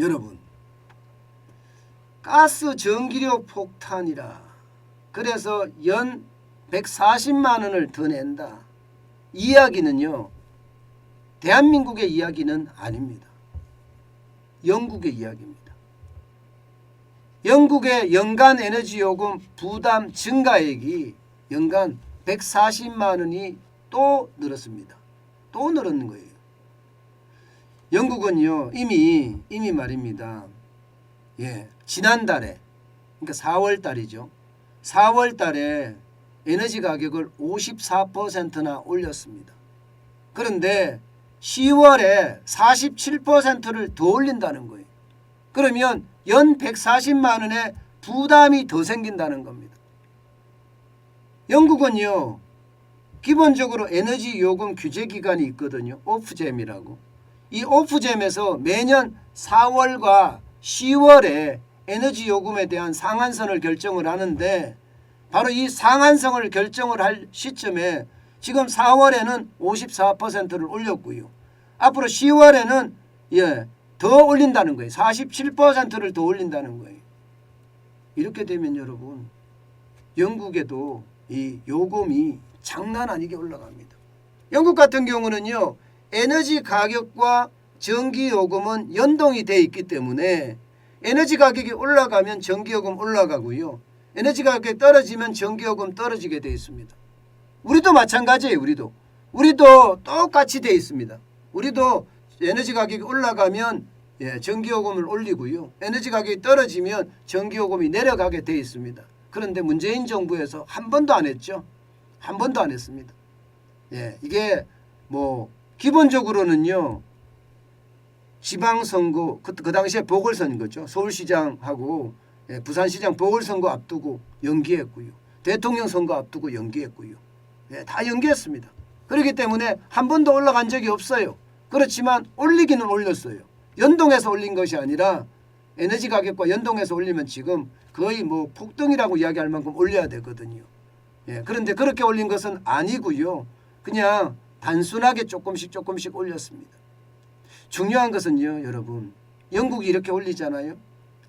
여러분, 가스 전기료 폭탄이라 그래서 연 140만 원을 더 낸다. 이야기는요, 대한민국의 이야기는 아닙니다. 영국의 이야기입니다. 영국의 연간 에너지 요금 부담 증가액이 연간 140만 원이 또 늘었습니다. 또 늘었는 거예요. 영국은요, 이미 말입니다. 지난달에, 그러니까 4월 달이죠. 4월 달에 에너지 가격을 54%나 올렸습니다. 그런데 10월에 47%를 더 올린다는 거예요. 그러면 연 140만 원의 부담이 더 생긴다는 겁니다. 영국은요, 기본적으로 에너지 요금 규제 기간이 있거든요. 오프잼이라고. 이 오프잼에서 매년 4월과 10월에 에너지 요금에 대한 상한선을 결정을 하는데, 바로 이 상한선을 결정을 할 시점에 지금 4월에는 54%를 올렸고요. 앞으로 10월에는 더 올린다는 거예요. 47%를 더 올린다는 거예요. 이렇게 되면 여러분, 영국에도 이 요금이 장난 아니게 올라갑니다. 영국 같은 경우는요, 에너지 가격과 전기요금은 연동이 되어 있기 때문에 에너지 가격이 올라가면 전기요금 올라가고요. 에너지 가격이 떨어지면 전기요금 떨어지게 되어 있습니다. 우리도 마찬가지예요. 우리도 똑같이 되어 있습니다. 우리도 에너지 가격이 올라가면 전기요금을 올리고요. 에너지 가격이 떨어지면 전기요금이 내려가게 되어 있습니다. 그런데 문재인 정부에서 한 번도 안 했죠. 한 번도 안 했습니다. 이게 기본적으로는요, 지방선거, 그 당시에 보궐선거죠. 서울시장하고 부산시장 보궐선거 앞두고 연기했고요. 대통령 선거 앞두고 연기했고요. 다 연기했습니다. 그렇기 때문에 한 번도 올라간 적이 없어요. 그렇지만 올리기는 올렸어요. 연동해서 올린 것이 아니라 에너지 가격과 연동해서 올리면 지금 거의 폭등이라고 이야기할 만큼 올려야 되거든요. 그런데 그렇게 올린 것은 아니고요. 그냥 단순하게 조금씩 올렸습니다. 중요한 것은요, 여러분, 영국이 이렇게 올리잖아요.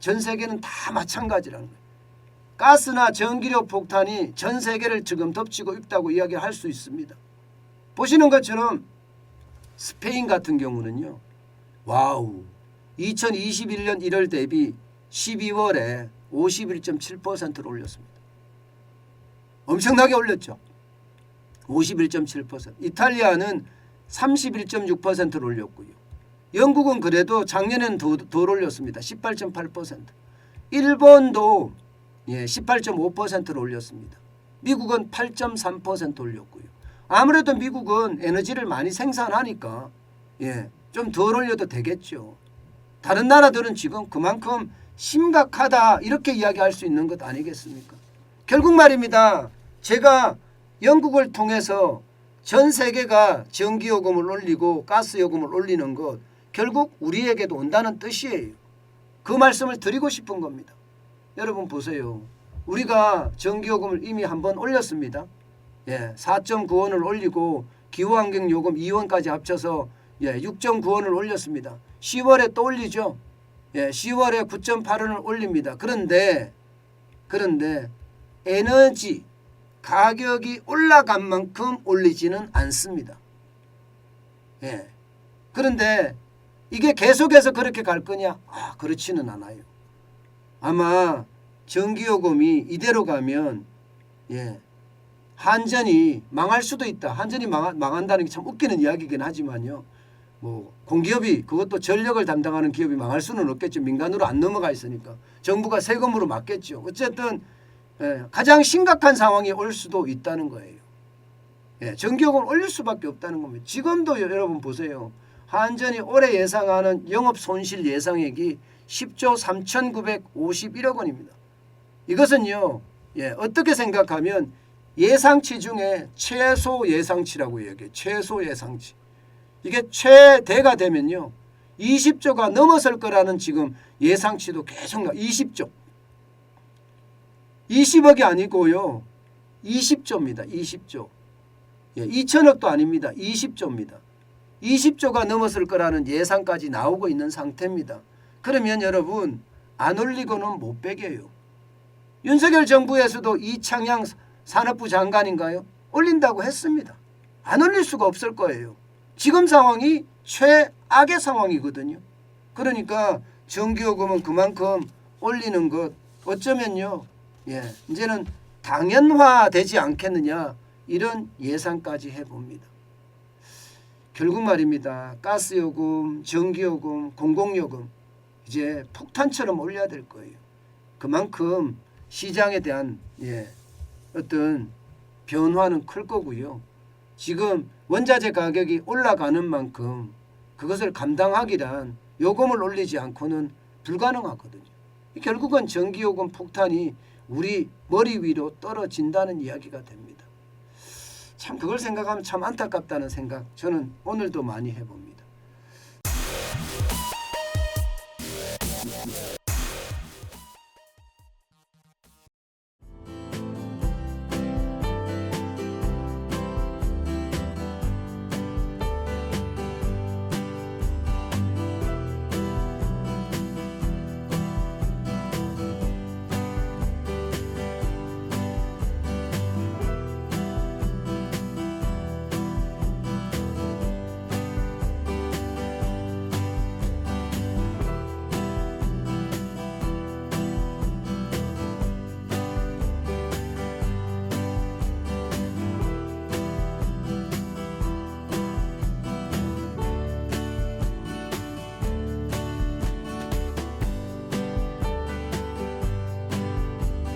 전 세계는 다 마찬가지라는 거예요. 가스나 전기료 폭탄이 전 세계를 지금 덮치고 있다고 이야기할 수 있습니다. 보시는 것처럼 스페인 같은 경우는요, 2021년 1월 대비 12월에 51.7%를 올렸습니다. 엄청나게 올렸죠. 51.7%. 이탈리아는 31.6%를 올렸고요. 영국은 그래도 작년에는 더 올렸습니다. 18.8%. 일본도 18.5%를 올렸습니다. 미국은 8.3% 올렸고요. 아무래도 미국은 에너지를 많이 생산하니까 좀 덜 올려도 되겠죠. 다른 나라들은 지금 그만큼 심각하다 이렇게 이야기할 수 있는 것 아니겠습니까? 결국 말입니다. 제가 영국을 통해서 전 세계가 전기요금을 올리고 가스요금을 올리는 것 결국 우리에게도 온다는 뜻이에요. 그 말씀을 드리고 싶은 겁니다. 여러분 보세요. 우리가 전기요금을 이미 한번 올렸습니다. 4.9원을 올리고 기후환경요금 2원까지 합쳐서 6.9원을 올렸습니다. 10월에 또 올리죠. 10월에 9.8원을 올립니다. 그런데 에너지 가격이 올라간 만큼 올리지는 않습니다. 그런데 이게 계속해서 그렇게 갈 거냐? 그렇지는 않아요. 아마 전기요금이 이대로 가면 한전이 망할 수도 있다. 한전이 망한다는 게 참 웃기는 이야기이긴 하지만요. 공기업이 그것도 전력을 담당하는 기업이 망할 수는 없겠죠. 민간으로 안 넘어가 있으니까. 정부가 세금으로 막겠죠. 어쨌든 가장 심각한 상황이 올 수도 있다는 거예요. 전기요금을 올릴 수밖에 없다는 겁니다. 지금도 여러분 보세요. 한전이 올해 예상하는 영업 손실 예상액이 10조 3,951억 원입니다. 이것은요, 어떻게 생각하면 예상치 중에 최소 예상치라고 얘기해요. 최소 예상치. 이게 최대가 되면요, 20조가 넘어설 거라는 지금 예상치도 계속 20조. 20억이 아니고요, 20조입니다. 20조. 2천억도 아닙니다. 20조입니다. 20조가 넘었을 거라는 예상까지 나오고 있는 상태입니다. 그러면 여러분 안 올리고는 못 빼겨요. 윤석열 정부에서도 이창양 산업부 장관인가요? 올린다고 했습니다. 안 올릴 수가 없을 거예요. 지금 상황이 최악의 상황이거든요. 그러니까 전기요금은 그만큼 올리는 것 어쩌면요. 이제는 당연화되지 않겠느냐 이런 예상까지 해봅니다. 결국 말입니다. 가스요금, 전기요금, 공공요금 이제 폭탄처럼 올려야 될 거예요. 그만큼 시장에 대한 어떤 변화는 클 거고요. 지금 원자재 가격이 올라가는 만큼 그것을 감당하기란 요금을 올리지 않고는 불가능하거든요. 결국은 전기요금 폭탄이 우리 머리 위로 떨어진다는 이야기가 됩니다. 참 그걸 생각하면 참 안타깝다는 생각 저는 오늘도 많이 해봅니다.